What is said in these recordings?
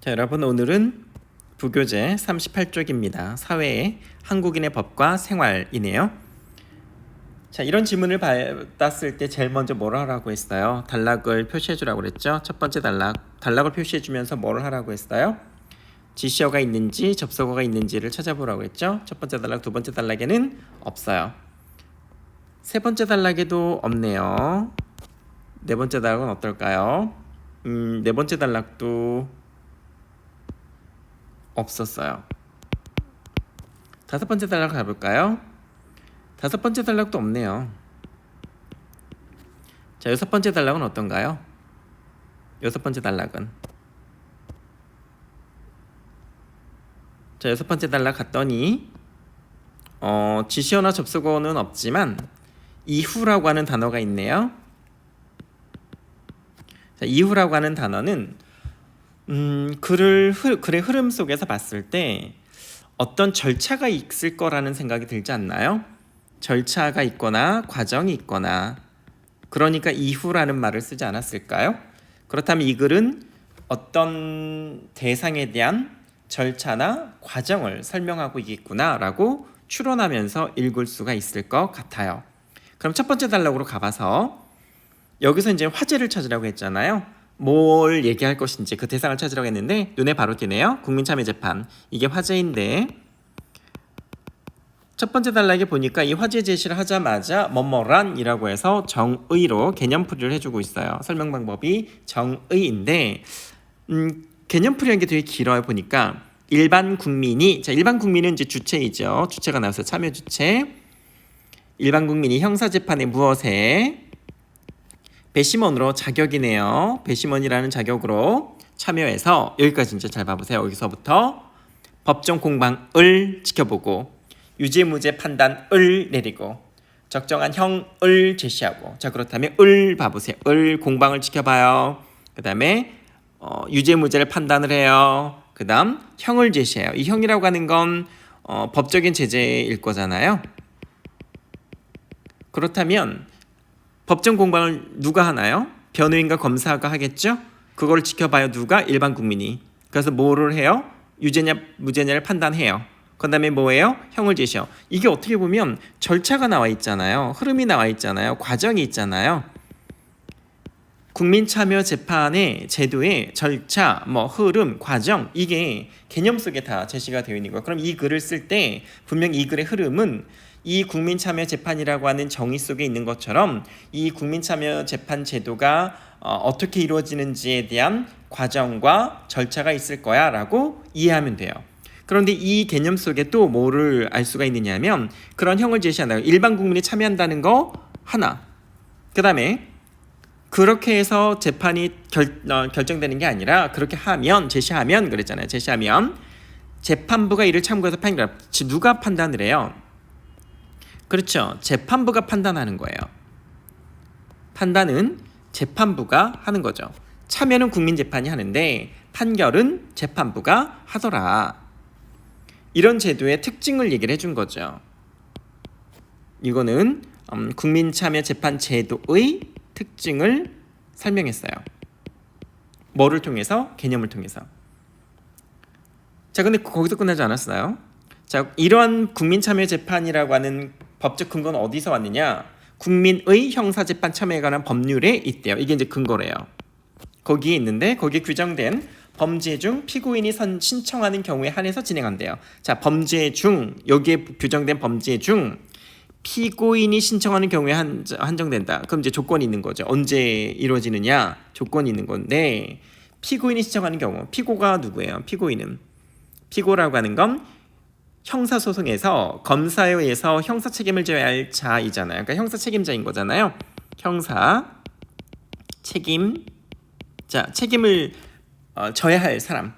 자, 여러분 오늘은 부교재 38쪽입니다. 사회의 한국인의 법과 생활이네요. 자, 이런 질문을 받았을 때 제일 먼저 뭘 하라고 했어요? 단락을 표시해 주라고 그랬죠? 첫 번째 단락을 표시해 주면서 뭘 하라고 했어요? 지시어가 있는지 접속어가 있는지를 찾아보라고 했죠? 첫 번째 단락, 두 번째 단락에는 없어요. 세 번째 단락에도 없네요. 네 번째 단락은 어떨까요? 네 번째 단락도 없었어요. 다섯 번째 단락 가볼까요? 다섯 번째 단락도 없네요. 자, 여섯 번째 단락은 어떤가요? 여섯 번째 단락은 자, 여섯 번째 단락 갔더니 지시어나 접속어는 없지만 이후라고 하는 단어가 있네요. 자, 이후라고 하는 단어는 글의 흐름 속에서 봤을 때 어떤 절차가 있을 거라는 생각이 들지 않나요? 절차가 있거나 과정이 있거나, 그러니까 이후라는 말을 쓰지 않았을까요? 그렇다면 이 글은 어떤 대상에 대한 절차나 과정을 설명하고 있겠구나 라고 추론하면서 읽을 수가 있을 것 같아요. 그럼 첫 번째 단락으로 가봐서 여기서 이제 화제를 찾으라고 했잖아요. 뭘 얘기할 것인지 그 대상을 찾으라고 했는데 눈에 바로 띄네요. 국민참여재판, 이게 화제인데 첫 번째 단락에 보니까 이 화제 제시를 하자마자 뭐뭐란 이라고 해서 정의로 개념풀이를 해주고 있어요. 설명 방법이 정의인데 개념풀이라는 게 되게 길어요. 보니까 일반 국민이, 자, 일반 국민은 이제 주체이죠. 주체가 나와서 참여 주체. 일반 국민이 형사재판의 무엇에 배심원으로, 자격이네요. 배심원이라는 자격으로 참여해서, 여기까지 이제 잘 봐보세요. 여기서부터 법정 공방을 지켜보고 유죄무죄 판단을 내리고 적정한 형을 제시하고, 자, 그렇다면 을 봐보세요. 을 공방을 지켜봐요. 그 다음에 유죄무죄를 판단을 해요. 그 다음 형을 제시해요. 이 형이라고 하는 건 법적인 제재일 거잖아요. 그렇다면 법정 공방을 누가 하나요? 변호인과 검사가 하겠죠? 그걸 지켜봐요. 누가? 일반 국민이. 그래서 뭐를 해요? 유죄냐 무죄냐를 판단해요. 그 다음에 뭐예요? 형을 제시해요. 이게 어떻게 보면 절차가 나와 있잖아요. 흐름이 나와 있잖아요. 과정이 있잖아요. 국민참여재판의 제도의 절차, 흐름, 과정, 이게 개념 속에 다 제시가 되어 있는 거예요. 그럼 이 글을 쓸 때 분명 이 글의 흐름은 이 국민참여재판이라고 하는 정의 속에 있는 것처럼 이 국민참여재판 제도가 어떻게 이루어지는지에 대한 과정과 절차가 있을 거야 라고 이해하면 돼요. 그런데 이 개념 속에 또 뭐를 알 수가 있느냐면 그런 형을 제시한다. 일반 국민이 참여한다는 거 하나. 그 다음에 그렇게 해서 재판이 결정되는 게 아니라 그렇게 하면, 제시하면 그랬잖아요. 제시하면 재판부가 이를 참고해서 판결. 누가 판단을 해요? 그렇죠. 재판부가 판단하는 거예요. 판단은 재판부가 하는 거죠. 참여는 국민재판이 하는데 판결은 재판부가 하더라. 이런 제도의 특징을 얘기를 해준 거죠. 이거는 국민참여재판 제도의 특징을 설명했어요. 뭐를 통해서? 개념을 통해서. 자, 근데 거기서 끝나지 않았어요. 자, 이러한 국민참여재판이라고 하는 법적 근거는 어디서 왔느냐? 국민의 형사재판 참여에 관한 법률에 있대요. 이게 이제 근거래요. 거기에 있는데 거기에 규정된 범죄 중 피고인이 신청하는 경우에 한해서 진행한대요. 자, 범죄 중, 여기에 규정된 범죄 중 피고인이 신청하는 경우에 한정된다. 그럼 이제 조건이 있는 거죠. 언제 이루어지느냐? 조건이 있는 건데 피고인이 신청하는 경우, 피고가 누구예요? 피고라고 하는 건 형사소송에서 검사에 의해서 형사 책임을 져야 할 자이잖아요. 그러니까 형사 책임자인 거잖아요. 형사 책임자, 책임을 져야 할 사람.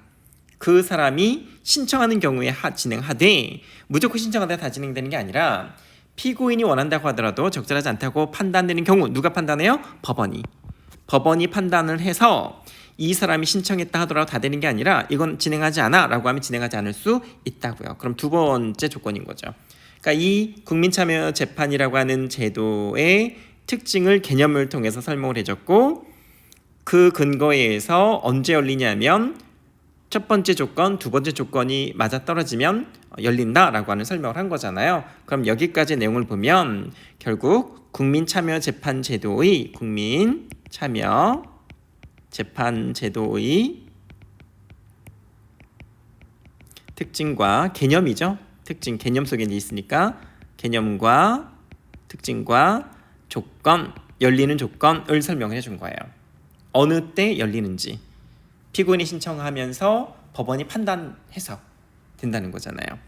그 사람이 신청하는 경우에 진행하되 무조건 신청하다 다 진행되는 게 아니라 피고인이 원한다고 하더라도 적절하지 않다고 판단되는 경우 누가 판단해요? 법원이 판단을 해서 이 사람이 신청했다 하더라도 다 되는 게 아니라 이건 진행하지 않아 라고 하면 진행하지 않을 수 있다고요. 그럼 두 번째 조건인 거죠. 그러니까 이 국민참여재판이라고 하는 제도의 특징을 개념을 통해서 설명을 해줬고 그 근거에 의해서 언제 열리냐면 첫 번째 조건, 두 번째 조건이 맞아떨어지면 열린다라고 하는 설명을 한 거잖아요. 그럼 여기까지 내용을 보면 결국 국민참여재판제도의 특징과 개념이죠. 특징, 개념 속에 있으니까 개념과 특징과 조건, 열리는 조건을 설명해 준 거예요. 어느 때 열리는지 피고인이 신청하면서 법원이 판단해서 된다는 거잖아요.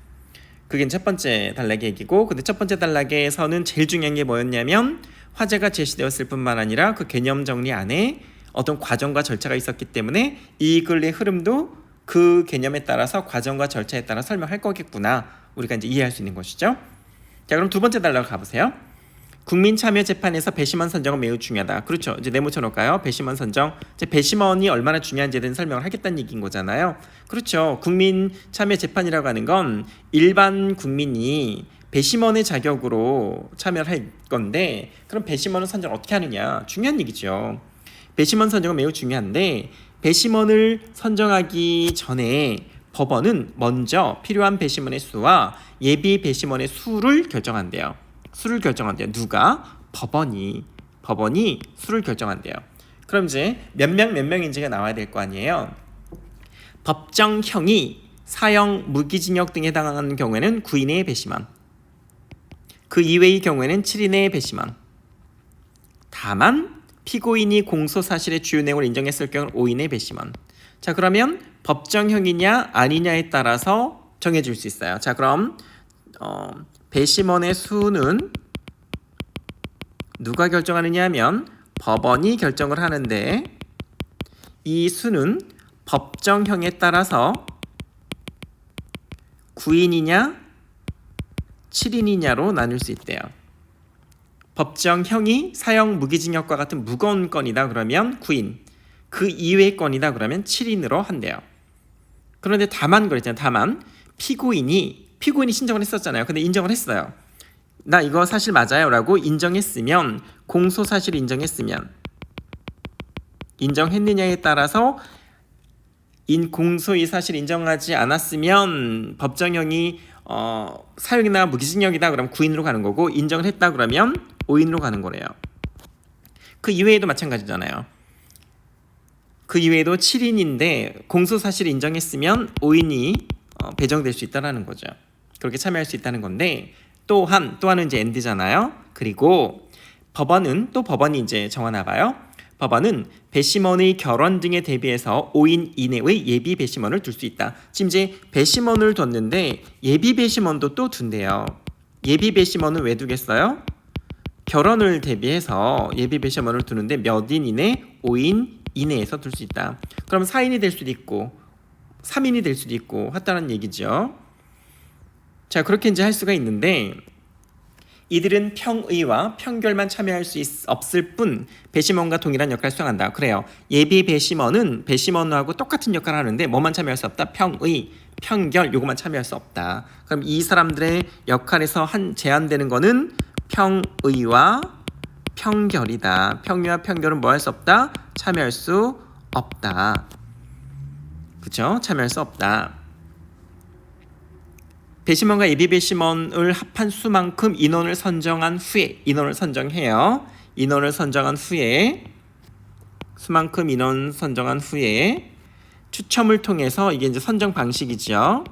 그게 첫 번째 단락의 얘기고, 근데 첫 번째 단락에서는 제일 중요한 게 뭐였냐면 화제가 제시되었을 뿐만 아니라 그 개념 정리 안에 어떤 과정과 절차가 있었기 때문에 이 글의 흐름도 그 개념에 따라서 과정과 절차에 따라 설명할 거겠구나, 우리가 이제 이해할 수 있는 것이죠. 자, 그럼 두 번째 단락을 가보세요. 국민참여재판에서 배심원 선정은 매우 중요하다. 그렇죠. 이제 네모 쳐놓을까요? 배심원 선정. 이제 배심원이 얼마나 중요한지에 대한 설명을 하겠다는 얘기인 거잖아요. 그렇죠. 국민참여재판이라고 하는 건 일반 국민이 배심원의 자격으로 참여를 할 건데, 그럼 배심원은 선정을 어떻게 하느냐? 중요한 얘기죠. 배심원 선정은 매우 중요한데, 배심원을 선정하기 전에 법원은 먼저 필요한 배심원의 수와 예비 배심원의 수를 결정한대요. 수를 결정한대요. 누가? 법원이 수를 결정한대요. 그럼 이제 몇 명인지가 나와야 될 거 아니에요. 법정형이 사형, 무기징역 등에 해당하는 경우에는 9인의 배심원, 그 이외의 경우에는 7인의 배심원. 다만 피고인이 공소 사실의 주요 내용을 인정했을 경우는 5인의 배심원. 자, 그러면 법정형이냐 아니냐에 따라서 정해질 수 있어요. 자, 그럼 배심원의 수는 누가 결정하느냐 하면 법원이 결정을 하는데, 이 수는 법정형에 따라서 9인이냐 7인이냐로 나눌 수 있대요. 법정형이 사형, 무기징역과 같은 무거운 건이다 그러면 9인, 그 이외의 건이다 그러면 7인으로 한대요. 그런데 다만 그랬잖아요. 다만 피고인이 신청을 했었잖아요. 근데 인정을 했어요. 나 이거 사실 맞아요 라고 인정했으면, 공소 사실 인정했느냐에 따라서 공소의 사실 인정하지 않았으면 법정형이 사형이나 무기징역이다 그러면 9인으로 가는 거고, 인정을 했다 그러면 5인으로 가는 거래요. 그 이외에도 마찬가지잖아요. 그 이외에도 7인인데 공소 사실을 인정했으면 5인이 배정될 수 있다는 거죠. 그렇게 참여할 수 있다는 건데, 또한은 이제 엔드잖아요. 그리고 법원이 이제 정하나 봐요. 법원은 배심원의 결혼 등에 대비해서 5인 이내의 예비 배심원을 둘 수 있다. 지금 이제 배심원을 뒀는데 예비 배심원도 또 둔대요. 예비 배심원은 왜 두겠어요? 결혼을 대비해서 예비 배심원을 두는데 몇 인 이내? 5인 이내에서 둘 수 있다. 그럼 4인이 될 수도 있고 3인이 될 수도 있고 하다는 얘기죠. 자, 그렇게 이제 할 수가 있는데, 이들은 평의와 평결만 참여할 수 없을 뿐 배심원과 동일한 역할을 수행한다. 그래요. 예비 배심원은 배심원하고 똑같은 역할을 하는데 뭐만 참여할 수 없다? 평의, 평결, 요것만 참여할 수 없다. 그럼 이 사람들의 역할에서 제한되는 거는 평의와 평결이다. 평의와 평결은 뭐 할 수 없다? 참여할 수 없다. 그렇죠? 참여할 수 없다. 배심원과 예비 배심원을 합한 수만큼 인원을 선정한 후에, 수만큼 인원 선정한 후에 추첨을 통해서, 이게 이제 선정 방식이죠.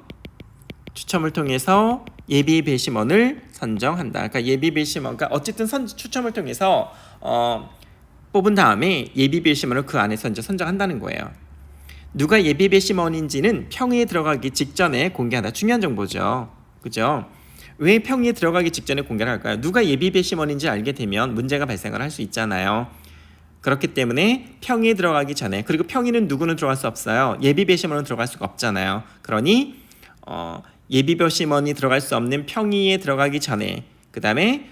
추첨을 통해서 예비 배심원을 선정한다. 그러니까 예비 배심원, 그러니까 어쨌든 추첨을 통해서 뽑은 다음에 예비 배심원을 그 안에서 이제 선정한다는 거예요. 누가 예비 배심원인지는 평의에 들어가기 직전에 공개한다. 중요한 정보죠. 그죠? 왜 평의에 들어가기 직전에 공개를 할까요? 누가 예비 배심원인지 알게 되면 문제가 발생을 할 수 있잖아요. 그렇기 때문에 평의에 들어가기 전에, 그리고 평의는 누구는 들어갈 수 없어요. 예비 배심원은 들어갈 수가 없잖아요. 그러니 예비 배심원이 들어갈 수 없는 평의에 들어가기 전에, 그 다음에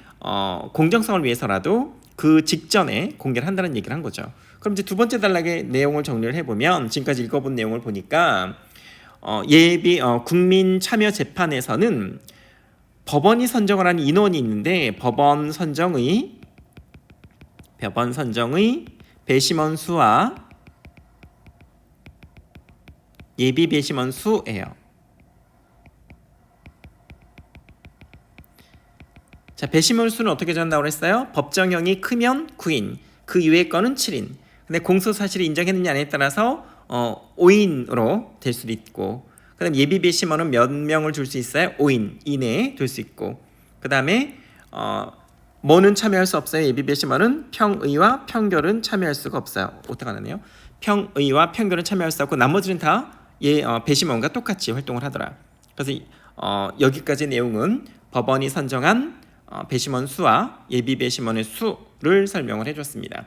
공정성을 위해서라도 그 직전에 공개를 한다는 얘기를 한 거죠. 그럼 이제 두 번째 단락의 내용을 정리를 해보면, 지금까지 읽어본 내용을 보니까 국민 참여 재판에서는 법원이 선정을 하는 인원이 있는데, 법원 선정의 배심원 수와 예비 배심원 수예요. 자, 배심원 수는 어떻게 정한다고 했어요? 법정형이 크면 9인, 그 이외의 건은 7인. 근데 공소 사실을 인정했느냐 아니냐에 따라서 5인으로 될 수도 있고, 그다음 예비 배심원은 몇 명을 줄 수 있어요? 5인 이내에 될 수 있고, 그다음에 뭐는 참여할 수 없어요? 예비 배심원은 평의와 평결은 참여할 수가 없어요. 어떡 하나네요? 평의와 평결은 참여할 수 없고 나머지는 다 배심원과 똑같이 활동을 하더라. 그래서 여기까지 내용은 법원이 선정한 배심원 수와 예비 배심원의 수를 설명을 해줬습니다.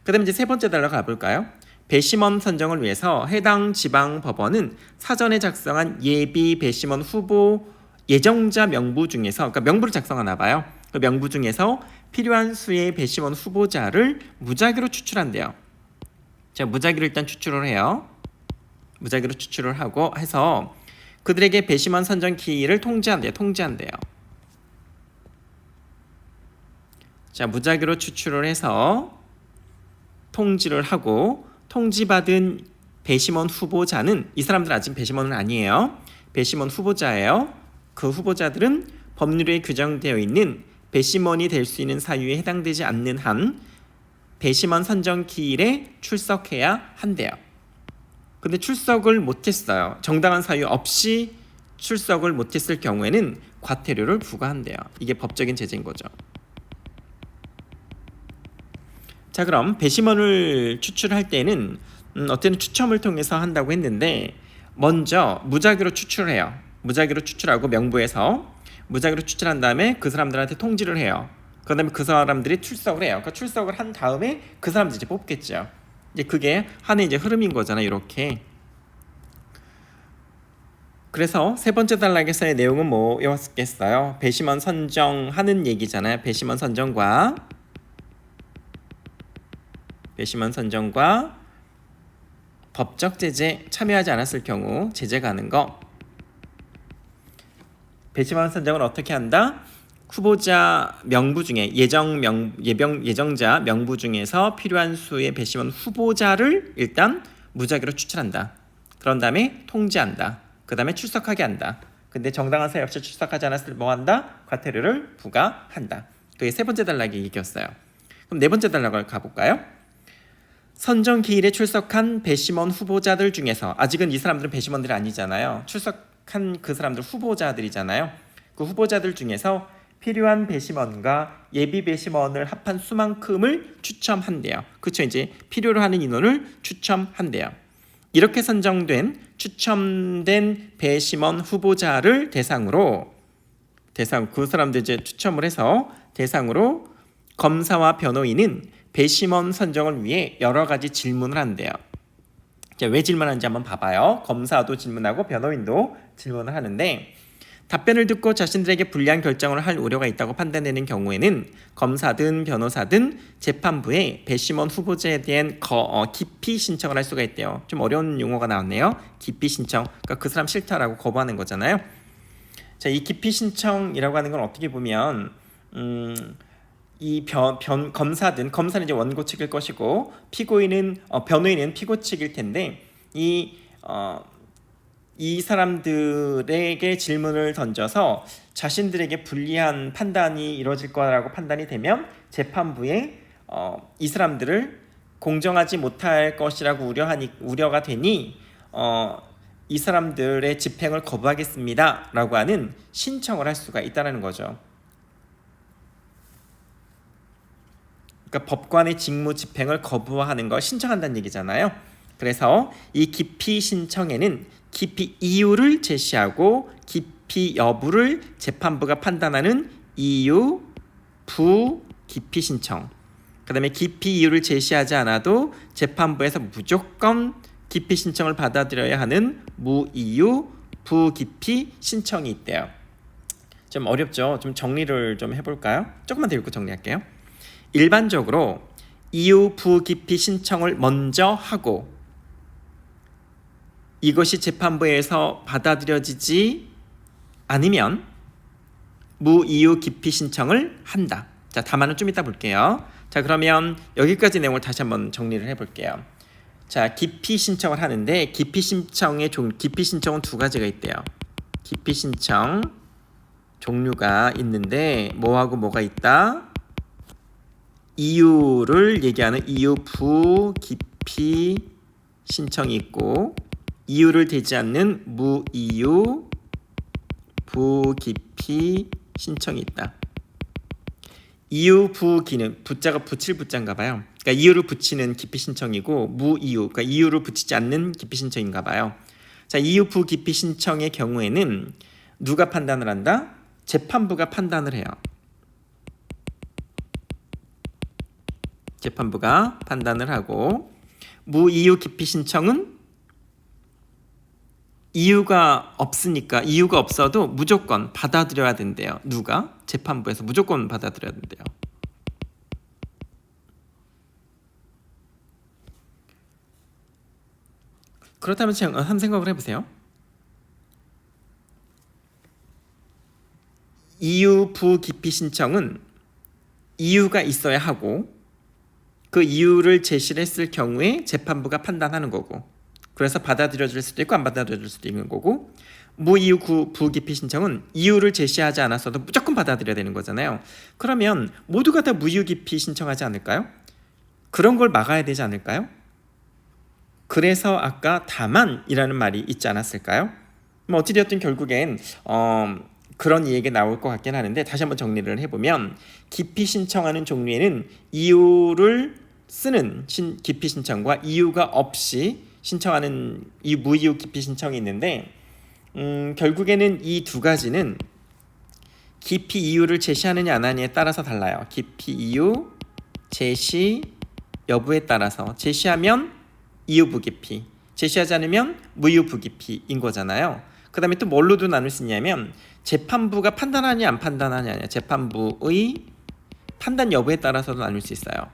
그 다음에 이제 세 번째 달러 가볼까요? 배심원 선정을 위해서 해당 지방법원은 사전에 작성한 예비 배심원 후보 예정자 명부 중에서, 그러니까 명부를 작성하나 봐요. 그 명부 중에서 필요한 수의 배심원 후보자를 무작위로 추출한대요. 자, 무작위로 일단 추출을 해요. 무작위로 추출을 하고 해서 그들에게 배심원 선정 기일을 통지한대요. 자, 무작위로 추출을 해서 통지를 하고, 통지받은 배심원 후보자는, 이 사람들 아직 배심원은 아니에요. 배심원 후보자예요. 그 후보자들은 법률에 규정되어 있는 배심원이 될 수 있는 사유에 해당되지 않는 한 배심원 선정 기일에 출석해야 한대요. 근데 출석을 못했어요. 정당한 사유 없이 출석을 못했을 경우에는 과태료를 부과한대요. 이게 법적인 제재인 거죠. 자, 그럼 배심원을 추출할 때는 어쨌든 추첨을 통해서 한다고 했는데, 먼저 무작위로 추출해요. 무작위로 추출하고 명부에서 무작위로 추출한 다음에 그 사람들한테 통지를 해요. 그 다음에 그 사람들이 출석을 해요. 그러니까 출석을 한 다음에 그 사람들이 이제 뽑겠죠. 이제 그게 하나의 이제 흐름인 거잖아요. 이렇게. 그래서 세 번째 단락에서의 내용은 뭐였겠어요? 배심원 선정하는 얘기잖아요. 배심원 선정과 법적 제재 참여하지 않았을 경우 제재가 하는 거. 배심원 선정을 어떻게 한다? 후보자 명부 중에 예정자 명부 중에서 필요한 수의 배심원 후보자를 일단 무작위로 추출한다. 그런 다음에 통지한다. 그 다음에 출석하게 한다. 근데 정당한 사유 없이 출석하지 않았을 뭐 한다? 과태료를 부과한다. 그게 세 번째 단락의 얘기였어요. 그럼 네 번째 단락을 가볼까요? 선정 기일에 출석한 배심원 후보자들 중에서, 아직은 이 사람들은 배심원들이 아니잖아요. 출석한 그 사람들 후보자들이잖아요. 그 후보자들 중에서 필요한 배심원과 예비 배심원을 합한 수만큼을 추첨한대요. 그렇죠? 이제 필요로 하는 인원을 추첨한대요. 이렇게 추첨된 배심원 후보자를 대상으로 그 사람들 이제 추첨을 해서 대상으로 검사와 변호인은 배심원 선정을 위해 여러 가지 질문을 한대요. 자, 왜 질문하는지 한번 봐봐요. 검사도 질문하고 변호인도 질문을 하는데, 답변을 듣고 자신들에게 불리한 결정을 할 우려가 있다고 판단되는 경우에는 검사든 변호사든 재판부에 배심원 후보자에 대한 기피 신청을 할 수가 있대요. 좀 어려운 용어가 나왔네요. 기피 신청. 그러니까 그 사람 싫다라고 거부하는 거잖아요. 자, 이 기피 신청이라고 하는 건 어떻게 보면 검사는 이제 원고 측일 것이고 변호인은 피고 측일 텐데, 이 사람들에게 질문을 던져서 자신들에게 불리한 판단이 이루어질 거라고 판단이 되면 재판부에 이 사람들을 공정하지 못할 것이라고 우려가 되니 이 사람들의 집행을 거부하겠습니다 라고 하는 신청을 할 수가 있다는 거죠. 그러니까 법관의 직무 집행을 거부하는 걸 신청한다는 얘기잖아요. 그래서 이 기피 신청에는 기피 이유를 제시하고 기피 여부를 재판부가 판단하는 이유, 기피 신청. 그 다음에 기피 이유를 제시하지 않아도 재판부에서 무조건 기피 신청을 받아들여야 하는 무이유, 부기피 신청이 있대요. 좀 어렵죠? 좀 정리를 좀 해볼까요? 조금만 더 읽고 정리할게요. 일반적으로 이유 부기피 신청을 먼저 하고 이것이 재판부에서 받아들여지지 않으면 무이유 기피 신청을 한다. 자, 다만은 좀 이따 볼게요. 자, 그러면 여기까지 내용을 다시 한번 정리를 해볼게요. 자, 기피 신청을 하는데 기피 신청은 두 가지가 있대요. 기피 신청 종류가 있는데 뭐하고 뭐가 있다? 이유를 얘기하는 이유 부기피 신청이 있고 이유를 대지 않는 무이유 부기피 신청이 있다. 이유 부기는 부자가 붙일 부자인가 봐요. 그러니까 이유를 붙이는 기피 신청이고 무이유, 그러니까 이유를 붙이지 않는 기피 신청인가 봐요. 자, 이유 부기피 신청의 경우에는 누가 판단을 한다? 재판부가 판단을 해요. 재판부가 판단을 하고 무이유 기피 신청은 이유가 없어도 무조건 받아들여야 된대요. 누가? 재판부에서 무조건 받아들여야 된대요. 그렇다면 한번 생각을 해보세요. 이유 부기피 신청은 이유가 있어야 하고 그 이유를 제시를 했을 경우에 재판부가 판단하는 거고 그래서 받아들여질 수도 있고 안 받아들여질 수도 있는 거고 무이유 부기피 신청은 이유를 제시하지 않았어도 무조건 받아들여야 되는 거잖아요. 그러면 모두가 다 무이유 기피 신청하지 않을까요? 그런 걸 막아야 되지 않을까요? 그래서 아까 다만이라는 말이 있지 않았을까요? 어찌되었든 결국엔 그런 얘기가 나올 것 같긴 하는데 다시 한번 정리를 해보면 기피 신청하는 종류에는 이유를 쓰는 기피 신청과 이유가 없이 신청하는 이 무이유 기피 신청이 있는데 결국에는 이 두 가지는 기피 이유를 제시하느냐 안 하느냐에 따라서 달라요. 기피 이유 제시 여부에 따라서 제시하면 이유 부기피, 제시하지 않으면 무이유 부기피인 거잖아요. 그 다음에 또 뭘로도 나눌 수 있냐면 재판부가 판단하냐 안 판단하냐 재판부의 판단 여부에 따라서도 나눌 수 있어요.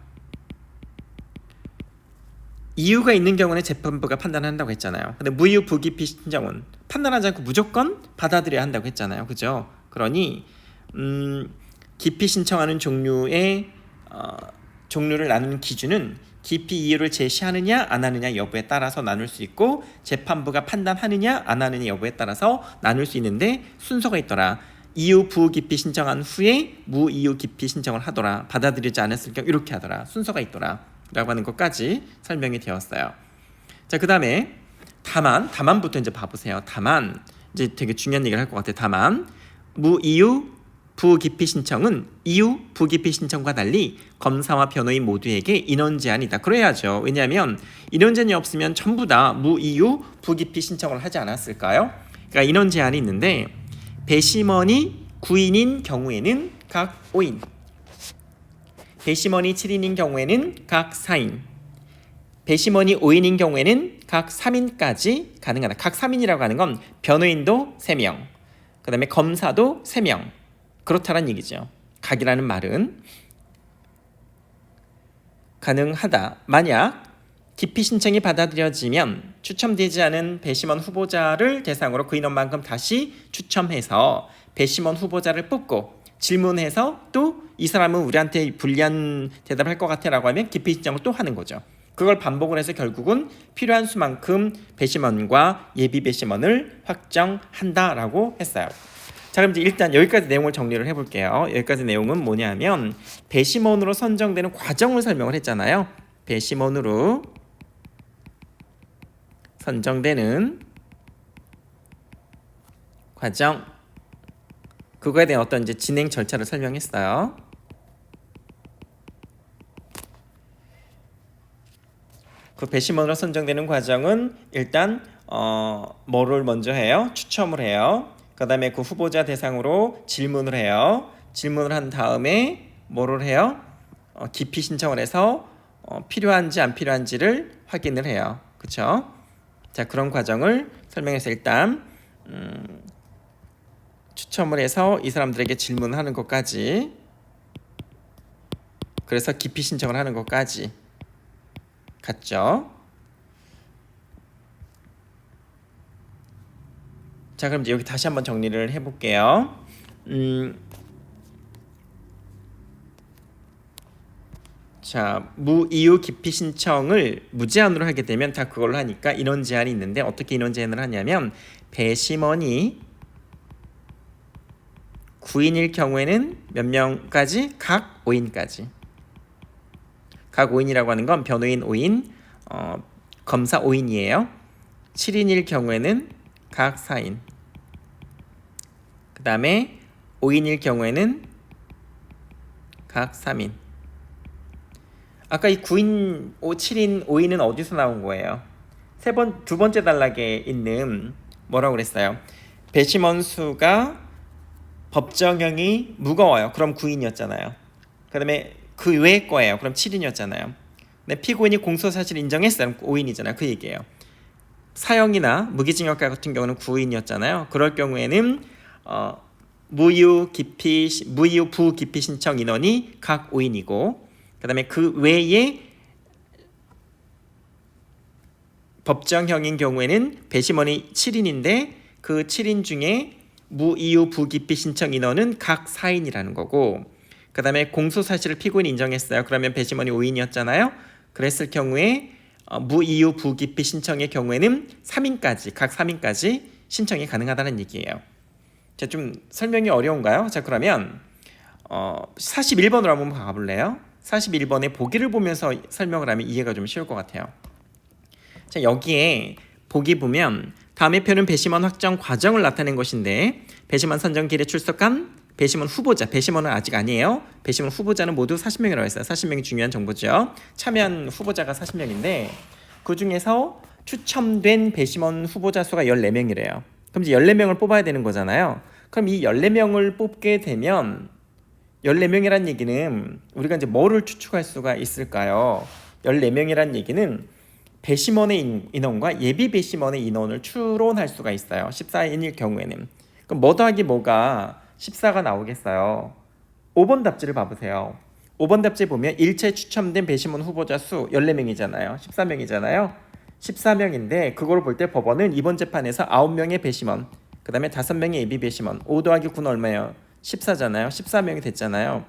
이유가 있는 경우는 재판부가 판단한다고 했잖아요. 근데 무이유 부기피 신청은 판단하지 않고 무조건 받아들여야 한다고 했잖아요. 그죠? 그러니 기피 신청하는 종류의 종류를 나누는 기준은 기피 이유를 제시하느냐 안 하느냐 여부에 따라서 나눌 수 있고 재판부가 판단하느냐 안 하느냐 여부에 따라서 나눌 수 있는데 순서가 있더라. 이유 부기피 신청한 후에 무이유 기피 신청을 하더라. 받아들이지 않았을 경우 이렇게 하더라. 순서가 있더라 라고 하는 것까지 설명이 되었어요. 자, 그 다음에 다만부터 이제 봐보세요. 다만 이제 되게 중요한 얘기를 할 것 같아요. 다만 무이유 부기피 신청은 이유 부기피 신청과 달리 검사와 변호인 모두에게 인원 제한이 있다. 그래야죠. 왜냐하면 인원 제한이 없으면 전부 다 무이유 부기피 신청을 하지 않았을까요? 그러니까 인원 제한이 있는데 배심원이 9인인 경우에는 각 5인, 배심원이 7인인 경우에는 각 4인, 배심원이 5인인 경우에는 각 3인까지 가능하다. 각 3인이라고 하는 건 변호인도 3명, 그 다음에 검사도 3명 그렇다는 얘기죠. 각이라는 말은 가능하다. 만약 기피 신청이 받아들여지면 추첨되지 않은 배심원 후보자를 대상으로 그 인원만큼 다시 추첨해서 배심원 후보자를 뽑고 질문해서 또 이 사람은 우리한테 불리한 대답을 할 것 같아 라고 하면 기피 신청을 또 하는 거죠. 그걸 반복을 해서 결국은 필요한 수만큼 배심원과 예비 배심원을 확정한다라고 했어요. 자, 그럼 이제 일단 여기까지 내용을 정리를 해볼게요. 여기까지 내용은 뭐냐면 배심원으로 선정되는 과정을 설명을 했잖아요. 배심원으로 선정되는 과정, 그거에 대한 어떤 이제 진행 절차를 설명했어요. 그 배심원으로 선정되는 과정은 일단 뭐를 먼저 해요? 추첨을 해요. 그 다음에 그 후보자 대상으로 질문을 해요. 질문을 한 다음에 뭐를 해요? 기피 신청을 해서 필요한지 안 필요한지를 확인을 해요. 그렇죠? 자, 그런 과정을 설명해서 일단 추첨을 해서 이 사람들에게 질문하는 것까지, 그래서 기피 신청을 하는 것까지 갔죠. 자, 그럼 이제 여기 다시 한번 정리를 해볼게요. 자, 무이유 기피 신청을 무제한으로 하게 되면 다 그걸로 하니까 인원 제한이 있는데 어떻게 인원 제한을 하냐면 배심원이 9인일 경우에는 몇 명까지? 각 5인까지. 각 5인이라고 하는 건 변호인 5인, 검사 5인이에요. 7인일 경우에는 각 4인. 그 다음에 5인일 경우에는 각 3인. 아까 이 9인, 7인, 5인은 어디서 나온 거예요? 두 번째 단락에 있는 뭐라고 그랬어요? 배심원 수가 법정형이 무거워요. 그럼 9인이었잖아요. 그 다음에 그 외의 거예요. 그럼 7인이었잖아요. 근데 피고인이 공소사실 인정했어요. 5인이잖아요. 그 얘기예요. 사형이나 무기징역과 같은 경우는 9인이었잖아요. 그럴 경우에는 무이유 부기피 신청 인원이 각 5인이고 그 다음에 그 외에 법정형인 경우에는 배심원이 7인인데 그 7인 중에 무이유 부기피 신청 인원은 각 4인이라는 거고 그 다음에 공소사실을 피고인이 인정했어요. 그러면 배심원이 5인이었잖아요. 그랬을 경우에 무이유 부기피 신청의 경우에는 3인까지 각 3인까지 신청이 가능하다는 얘기예요. 자, 좀 설명이 어려운가요? 자, 그러면 41번으로 한번 가볼래요? 41번의 보기를 보면서 설명을 하면 이해가 좀 쉬울 것 같아요. 자, 여기에 보기 보면 다음의 표는 배심원 확정 과정을 나타낸 것인데 배심원 선정길에 출석한 배심원 후보자, 배심원은 아직 아니에요. 배심원 후보자는 모두 40명이라고 했어요. 40명이 중요한 정보죠. 참여한 후보자가 40명인데 그 중에서 추첨된 배심원 후보자 수가 14명이래요. 그럼 이제 14명을 뽑아야 되는 거잖아요. 그럼 이 14명을 뽑게 되면 14명이란 얘기는 우리가 이제 뭐를 추측할 수가 있을까요? 14명이란 얘기는 배심원의 인원과 예비 배심원의 인원을 추론할 수가 있어요. 14인일 경우에는. 그럼 뭐 더하기 뭐가 14가 나오겠어요. 5번 답지를 봐보세요. 5번 답지 보면 일체 추첨된 배심원 후보자 수 14명이잖아요. 14명이잖아요. 14명인데 그걸 볼 때 법원은 이번 재판에서 9명의 배심원, 그 다음에 5명의 예비 배심원, 5 더하기 9는 얼마예요? 14잖아요. 14명이 됐잖아요.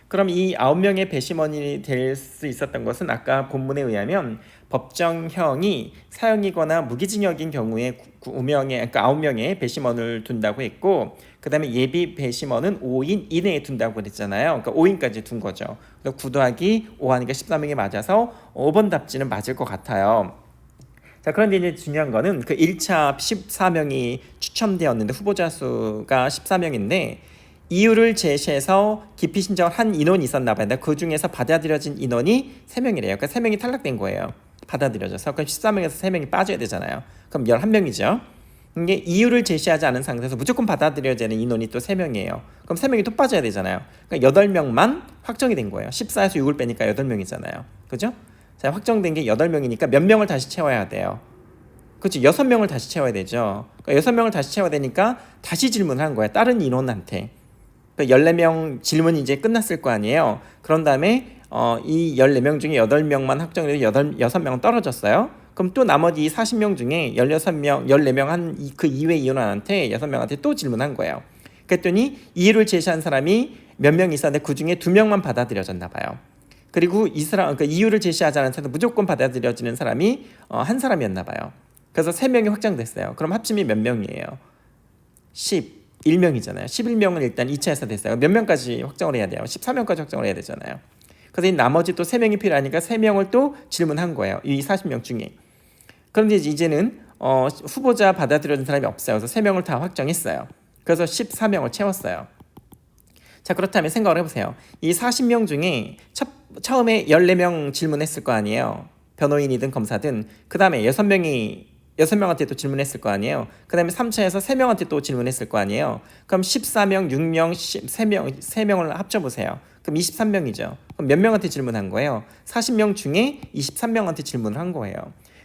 그럼 이 9명의 배심원이 될 수 있었던 것은 아까 본문에 의하면 법정형이 사형이거나 무기징역인 경우에 9명의 배심원을 둔다고 했고 그 다음에 예비 배심원은 5인 이내에 둔다고 그랬잖아요. 그러니까 5인까지 둔 거죠. 9 더하기 5 하니까 14명이 맞아서 5번 답지는 맞을 것 같아요. 자, 그런데 이제 중요한 거는 그 1차 14명이 추첨되었는데 후보자 수가 14명인데 이유를 제시해서 기피 신청을 한 인원이 있었나 봐요. 그 중에서 받아들여진 인원이 3명이래요. 그러니까 3명이 탈락된 거예요. 받아들여져서. 그럼 14명에서 3명이 빠져야 되잖아요. 그럼 11명이죠. 이게 이유를 제시하지 않은 상태에서 무조건 받아들여지는 인원이 또 3명이에요. 그럼 3명이 또 빠져야 되잖아요. 그러니까 8명만 확정이 된 거예요. 14에서 6을 빼니까 8명이잖아요. 그죠? 자, 확정된 게 8명이니까 몇 명을 다시 채워야 돼요? 그렇지, 6명을 다시 채워야 되죠. 그러니까 6명을 다시 채워야 되니까 다시 질문을 한 거야. 다른 인원한테. 그러니까 14명 질문이 이제 끝났을 거 아니에요. 그런 다음에 이 14명 중에 8명만 확정돼서 6명은 떨어졌어요. 그럼 또 나머지 40명 중에 16명, 14명 한 그 이외 인원한테 6명한테 또 질문한 거예요. 그랬더니 이유를 제시한 사람이 몇 명 있었는데 그 중에 2명만 받아들여졌나 봐요. 그리고 그러니까 이유를 제시하지 않은 상태에서 무조건 받아들여지는 사람이 한 사람이었나 봐요. 그래서 3명이 확정됐어요. 그럼 합심이 몇 명이에요? 11명이잖아요. 11명은 일단 2차에서 됐어요. 몇 명까지 확정을 해야 돼요? 14명까지 확정을 해야 되잖아요. 그래서 나머지 또 3명이 필요하니까 3명을 또 질문한 거예요. 이 40명 중에. 그런데 이제는 후보자 받아들여진 사람이 없어요. 그래서 3명을 다 확정했어요. 그래서 14명을 채웠어요. 자, 그렇다면 생각을 해보세요. 이 40명 중에 처음에 14명 질문했을 거 아니에요. 변호인이든 검사든. 그 다음에 6명한테 또 질문했을 거 아니에요. 그 다음에 3차에서 3명한테 또 질문했을 거 아니에요. 그럼 14명, 6명, 3명을 합쳐보세요. 그럼 23명이죠. 그럼 몇 명한테 질문한 거예요? 40명 중에 23명한테 질문을 한 거예요.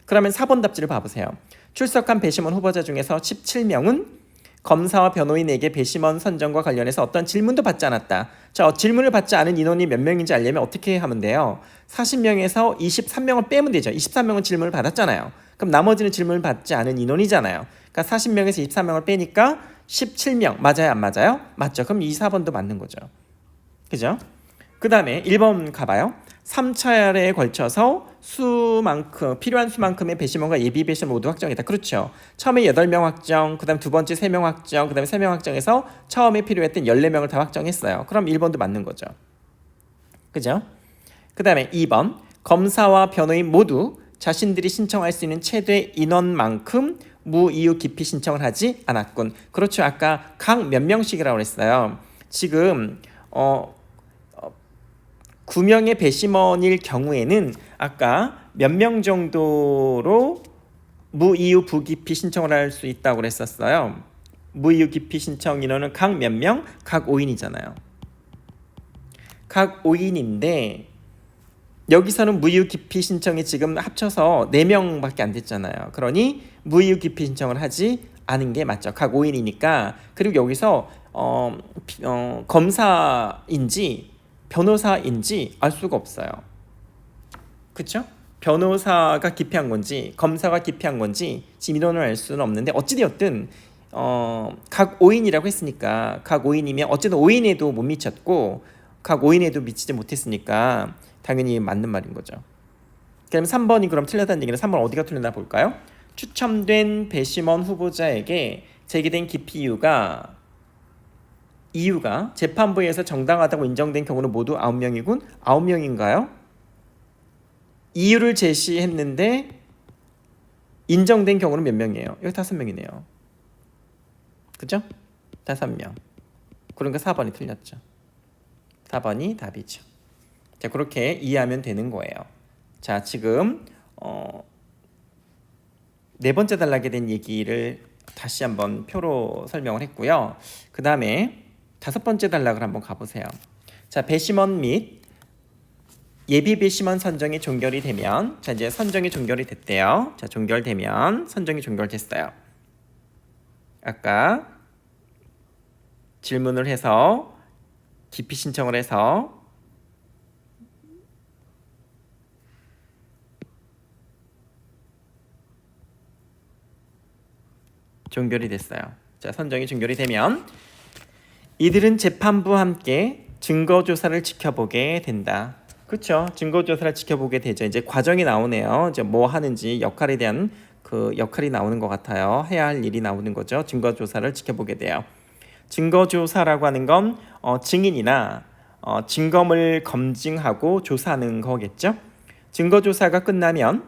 그러면 4번 답지를 봐보세요. 출석한 배심원 후보자 중에서 17명은 검사와 변호인에게 배심원 선정과 관련해서 어떤 질문도 받지 않았다. 자, 질문을 받지 않은 인원이 몇 명인지 알려면 어떻게 하면 돼요? 40명에서 23명을 빼면 되죠. 23명은 질문을 받았잖아요. 그럼 나머지는 질문을 받지 않은 인원이잖아요. 그러니까 40명에서 23명을 빼니까 17명. 맞아요? 안 맞아요? 맞죠. 그럼 2, 4번도 맞는 거죠. 그죠? 그 다음에 1번 가봐요. 3차례에 걸쳐서 필요한 수만큼의 배심원과 예비 배심원 모두 확정했다. 그렇죠. 처음에 8명 확정, 그 다음 두 번째 3명 확정, 그 다음에 3명 확정해서 처음에 필요했던 14명을 다 확정했어요. 그럼 1번도 맞는 거죠. 그죠? 그 다음에 2번, 검사와 변호인 모두 자신들이 신청할 수 있는 최대 인원만큼 무이유 기피 신청을 하지 않았군. 그렇죠. 아까 각 몇 명씩이라고 했어요. 지금 9명의 배심원일 경우에는 아까 몇 명 정도로 무이유 부기피 신청을 할 수 있다고 그랬었어요. 무이유 기피 신청 인원은 각 몇 명? 각 5인이잖아요. 각 5인인데 여기서는 무이유 기피 신청이 지금 합쳐서 4명밖에 안 됐잖아요. 그러니 무이유 기피 신청을 하지 않은 게 맞죠. 각 5인이니까. 그리고 여기서 검사인지 변호사인지 알 수가 없어요. 그렇죠? 변호사가 기피한 건지 검사가 기피한 건지 지금 인원을 알 수는 없는데 어찌되었든 각 5인이라고 했으니까 각 5인이면 어쨌든 5인에도 못 미쳤고 각 5인에도 미치지 못했으니까 당연히 맞는 말인 거죠. 그럼 3번이 그럼 틀렸다는 얘기는 3번 어디가 틀렸나 볼까요? 추첨된 배심원 후보자에게 제기된 기피 이유가 재판부에서 정당하다고 인정된 경우는 모두 9명이군. 9명인가요? 이유를 제시했는데 인정된 경우는 몇 명이에요? 여기 5명이네요. 그죠? 5명. 그러니까 4번이 틀렸죠. 4번이 답이죠. 자, 그렇게 이해하면 되는 거예요. 자, 지금 네 번째 단락에 대한 얘기를 다시 한번 표로 설명을 했고요. 그 다음에 5번째 단락을 한번 가보세요. 자, 배심원 및 예비 배심원 선정이 종결이 되면, 자, 이제 선정이 종결이 됐대요. 자, 종결되면 선정이 종결됐어요. 아까 질문을 해서 기피 신청을 해서 종결이 됐어요. 자, 선정이 종결이 되면 이들은 재판부와 함께 증거조사를 지켜보게 된다. 그렇죠. 증거조사를 지켜보게 되죠. 이제 과정이 나오네요. 이제 뭐 하는지 역할에 대한 그 역할이 나오는 것 같아요. 해야 할 일이 나오는 거죠. 증거조사를 지켜보게 돼요. 증거조사라고 하는 건 증인이나 증거물 검증하고 조사하는 거겠죠. 증거조사가 끝나면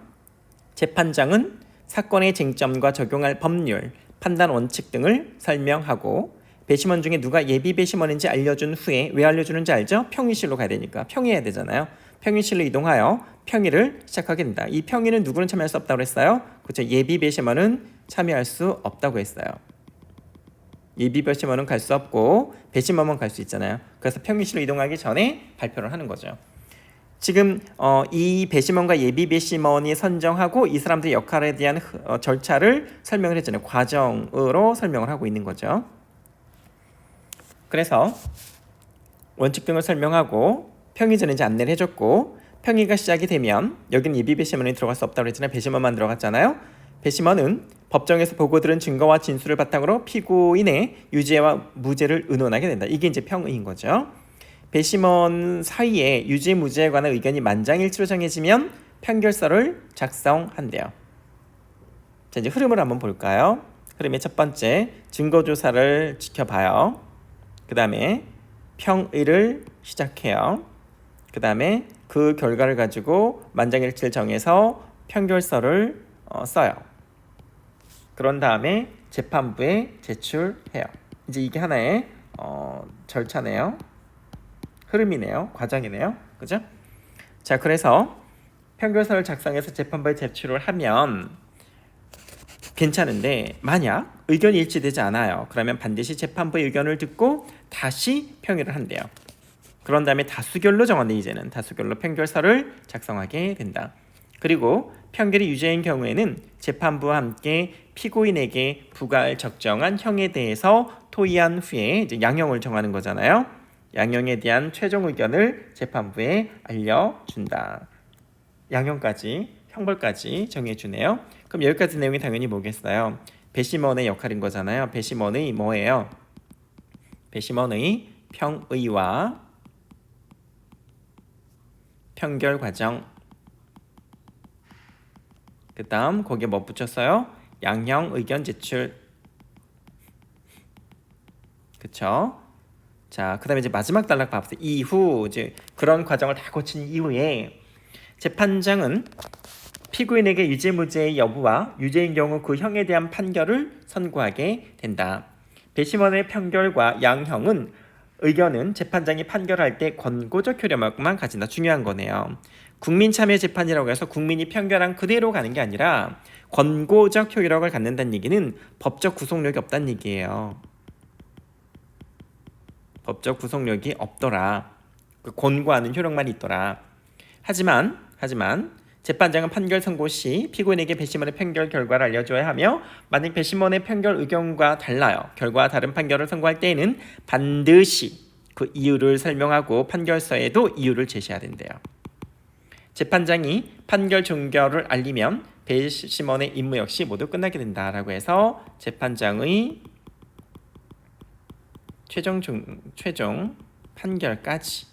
재판장은 사건의 쟁점과 적용할 법률, 판단 원칙 등을 설명하고 배심원 중에 누가 예비 배심원인지 알려준 후에, 왜 알려주는지 알죠? 평의실로 가야 되니까 평의해야 되잖아요. 평의실로 이동하여 평의를 시작하게 된다. 이 평의는 누구는 참여할 수 없다고 했어요? 그렇죠. 예비 배심원은 참여할 수 없다고 했어요. 예비 배심원은 갈 수 없고 배심원만 갈 수 있잖아요. 그래서 평의실로 이동하기 전에 발표를 하는 거죠. 지금 이 배심원과 예비 배심원이 선정하고 이 사람들의 역할에 대한 절차를 설명을 했잖아요. 과정으로 설명을 하고 있는 거죠. 그래서 원칙 등을 설명하고 평의 전에 이제 안내를 해줬고, 평의가 시작이 되면 여기는 예비 배심원이 들어갈 수 없다고 했잖아요. 배심원만 들어갔잖아요. 배심원은 법정에서 보고 들은 증거와 진술을 바탕으로 피고인의 유죄와 무죄를 의논하게 된다. 이게 이제 평의인 거죠. 배심원 사이에 유죄 무죄에 관한 의견이 만장일치로 정해지면 판결서를 작성한대요. 자, 이제 흐름을 한번 볼까요? 흐름의 첫 번째, 증거조사를 지켜봐요. 그 다음에 평의를 시작해요. 그 다음에 그 결과를 가지고 만장일치를 정해서 판결서를 써요. 그런 다음에 재판부에 제출해요. 이제 이게 하나의 절차네요. 흐름이네요. 과정이네요. 그죠? 자, 그래서 판결서를 작성해서 재판부에 제출을 하면 괜찮은데 만약 의견이 일치되지 않아요. 그러면 반드시 재판부의 의견을 듣고 다시 평의를 한대요. 그런 다음에 다수결로 정한대. 이제는 다수결로 판결서를 작성하게 된다. 그리고 판결이 유죄인 경우에는 재판부와 함께 피고인에게 부과할 적정한 형에 대해서 토의한 후에 이제 양형을 정하는 거잖아요. 양형에 대한 최종 의견을 재판부에 알려준다. 양형까지, 형벌까지 정해주네요. 그럼 여기까지 내용이 당연히 뭐겠어요? 배심원의 역할인 거잖아요. 배심원의 뭐예요? 배심원의 평의와 평결 과정. 그 다음 거기에 뭐 붙였어요? 양형 의견 제출. 그쵸? 자, 그 다음에 이제 마지막 단락 봐보세요. 이후 이제 그런 과정을 다 거친 이후에 재판장은 피고인에게 유죄 무죄의 여부와 유죄인 경우 그 형에 대한 판결을 선고하게 된다. 배심원의 판결과 양형은 의견은 재판장이 판결할 때 권고적 효력만 가진다. 중요한 거네요. 국민참여재판이라고 해서 국민이 판결한 그대로 가는 게 아니라 권고적 효력을 갖는다는 얘기는 법적 구속력이 없다는 얘기예요. 법적 구속력이 없더라. 권고하는 효력만 있더라. 하지만 재판장은 판결 선고 시 피고인에게 배심원의 판결 결과를 알려줘야 하며 만약 배심원의 판결 의견과 달라요. 결과와 다른 판결을 선고할 때에는 반드시 그 이유를 설명하고 판결서에도 이유를 제시해야 된대요. 재판장이 판결 종결을 알리면 배심원의 임무 역시 모두 끝나게 된다라고 해서 재판장의 최종 판결까지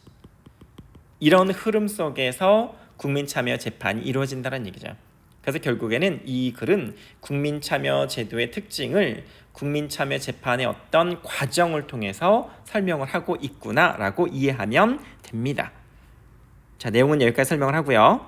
이런 흐름 속에서 국민참여 재판이 이루어진다는 얘기죠. 그래서 결국에는 이 글은 국민참여 제도의 특징을 국민참여 재판의 어떤 과정을 통해서 설명을 하고 있구나라고 이해하면 됩니다. 자, 내용은 여기까지 설명을 하고요.